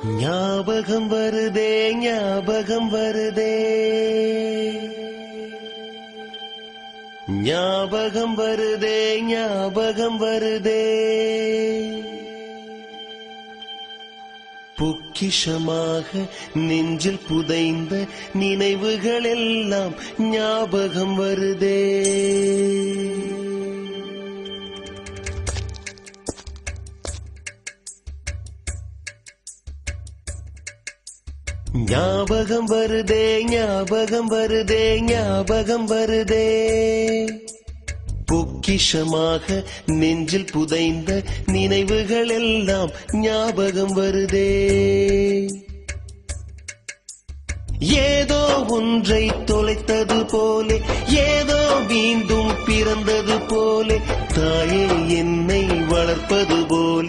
ஞாபகம் வருதே ஞாபகம் வருதே ஞாபகம் வருதே ஞாபகம் வருதே பொக்கிஷமாக நெஞ்சில் புதைந்த நினைவுகள் எல்லாம் ஞாபகம் வருதே ஞாபகம் வருதே ஞாபகம் வருதே ஞாபகம் வருதே பொக்கிஷமாக நெஞ்சில் புதைந்த நினைவுகள் எல்லாம் ஞாபகம் வருதே ஏதோ ஒன்றை தொலைத்தது போலே ஏதோ மீண்டும் பிறந்தது போலே தாயே என்னை வளர்ப்பது போலே